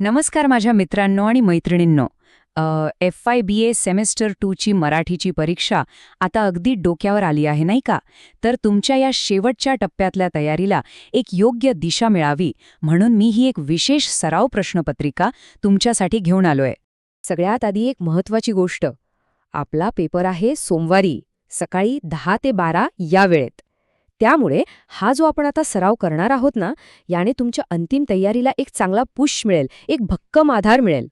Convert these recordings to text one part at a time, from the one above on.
नमस्कार माझ्या मित्रांनो आणि मैत्रिणींनो. FYBA सेमेस्टर 2 ची मराठीची परीक्षा आता अगदी डोक्यावर आली आहे नाही का? तर तुमच्या या शेवटच्या टप्प्यातल्या तयारीला एक योग्य दिशा मिळावी म्हणून मी ही एक विशेष सराव प्रश्नपत्रिका तुमच्यासाठी घेऊन आलोय. सगळ्यात आधी एक महत्त्वाची गोष्ट, आपला पेपर आहे सोमवारी सकाळी 10 ते 12 या वेळेत. त्यामुळे हा जो आपण आता सराव करणार आहोत ना, याने तुमच्या अंतिम तयारीला एक चांगला पुश मिळेल, एक भक्कम आधार मिळेल.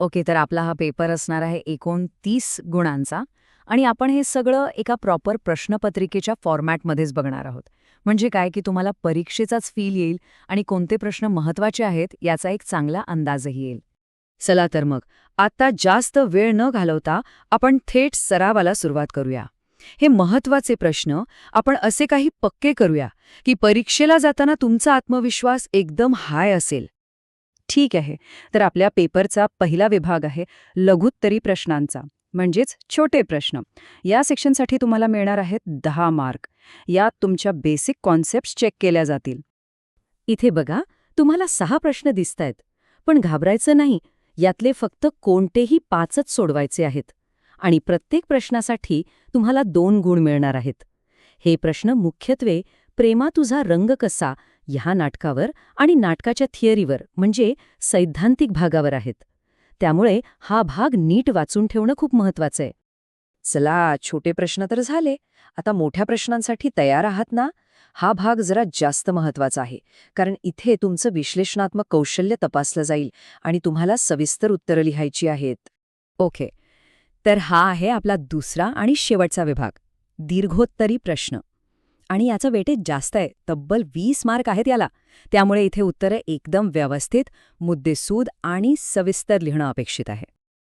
ओके, तर आपला हा पेपर असणार आहे 29 गुणांचा आणि आपण हे सगळं एका प्रॉपर प्रश्नपत्रिकेच्या फॉर्मॅटमध्येच बघणार आहोत. म्हणजे काय की तुम्हाला परीक्षेचाच फील येईल आणि कोणते प्रश्न महत्त्वाचे आहेत याचा एक चांगला अंदाजही येईल. चला तर मग आता जास्त वेळ न घालवता आपण थेट सरावाला सुरुवात करूया. हे महत्त्वाचे प्रश्न आपण असे काही पक्के करूया की परीक्षेला जाताना तुमचा आत्मविश्वास एकदम हाय असेल. ठीक आहे, तर आपल्या पेपरचा पहिला विभाग आहे लघुत्तरी प्रश्नांचा, म्हणजेच छोटे प्रश्न. या सेक्शनसाठी तुम्हाला मिळणार आहेत 10 मार्क. यात तुमच्या बेसिक कॉन्सेप्ट्स चेक केल्या जातील. इथे बघा, तुम्हाला 6 प्रश्न दिसतायत, पण घाबरायचं नाही. यातले फक्त कोणतेही 5च सोडवायचे आहेत आणि प्रत्येक प्रश्नासाठी तुम्हाला 2 गुण मिळणार आहेत. हे प्रश्न मुख्यत्वे प्रेमा तुझा रंग कसा ह्या नाटकावर आणि नाटकाच्या थिअरीवर म्हणजे सैद्धांतिक भागावर आहेत. त्यामुळे हा भाग नीट वाचून ठेवणं खूप महत्वाचं आहे. चला, छोटे प्रश्न तर झाले. आता मोठ्या प्रश्नांसाठी तयार आहात ना? हा भाग जरा जास्त महत्वाचा आहे, कारण इथे तुमचं विश्लेषणात्मक कौशल्य तपासलं जाईल आणि तुम्हाला सविस्तर उत्तरं लिहायची आहेत. ओके, तर हा आहे आपला दुसरा आणि शेवटचा विभाग, दीर्घोत्तरी प्रश्न. आणि याचं वेटेज जास्त आहे, तब्बल 20 मार्क आहेत याला. त्यामुळे इथे उत्तरं एकदम व्यवस्थित, मुद्देसूद आणि सविस्तर लिहिणं अपेक्षित आहे.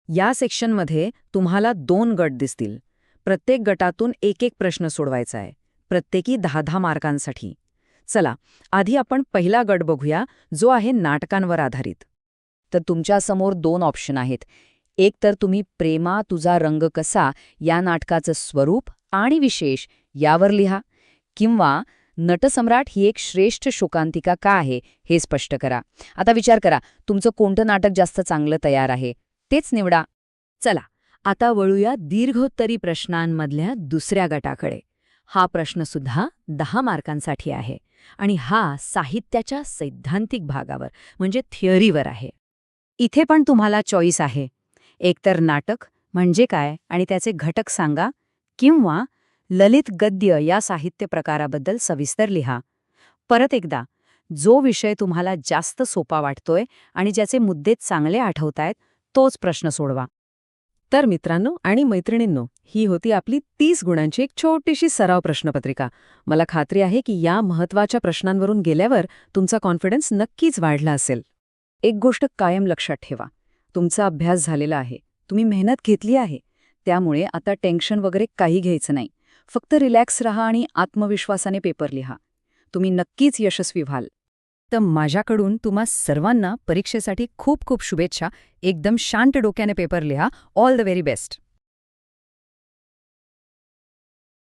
या सेक्शनमध्ये तुम्हाला 2 गट दिसतील. प्रत्येक गटातून एक प्रश्न सोडवायचा आहे, प्रत्येकी 10-10 मार्कांसाठी. चला, आधी आपण पहिला गट बघूया, जो आहे नाटकांवर आधारित. तर तुमच्यासमोर 2 ऑप्शन आहेत. एक तर तुम्ही प्रेमा तुझा रंग कसा या नाटकाचं स्वरूप आणि विशेष यावर लिहा, किंवा नटसम्राट ही एक श्रेष्ठ शोकांतिका का आहे हे स्पष्ट करा. आता विचार करा, तुमचं कोणतं नाटक जास्त चांगलं तयार आहे तेच निवडा. चला, आता वळूया दीर्घोत्तरी प्रश्नांमधल्या दुसऱ्या गटाकडे. हा प्रश्नसुद्धा 10 मार्कांसाठी आहे आणि हा साहित्याच्या सैद्धांतिक भागावर म्हणजे थिअरीवर आहे. इथे पण तुम्हाला चॉईस आहे. एकतर नाटक म्हणजे काय आणि त्याचे घटक सांगा, किंवा ललित गद्य या साहित्य प्रकाराबद्दल सविस्तर लिहा. परत एकदा, जो विषय तुम्हाला जास्त सोपा वाटतोय आणि ज्याचे मुद्दे चांगले आठवतायत तोच प्रश्न सोडवा. तर मित्रांनो आणि मैत्रिणींनो, ही होती आपली 30 गुणांची एक छोटीशी सराव प्रश्नपत्रिका. मला खात्री आहे की या महत्त्वाच्या प्रश्नांवरून गेल्यावर तुमचा कॉन्फिडन्स नक्कीच वाढला असेल. एक गोष्ट कायम लक्षात ठेवा, तुमचा अभ्यास झालेला आहे, तुम्ही मेहनत घेतली आहे. त्यामुळे आता टेन्शन वगैरे काही घ्यायचं नाही. फक्त रिलॅक्स राहा आणि आत्मविश्वासाने पेपर लिहा. तुम्ही नक्कीच यशस्वी व्हाल. तर माझ्याकडून तुम्हा सर्वांना परीक्षेसाठी खूप खूप शुभेच्छा. एकदम शांत डोक्याने पेपर लिहा. All the very best.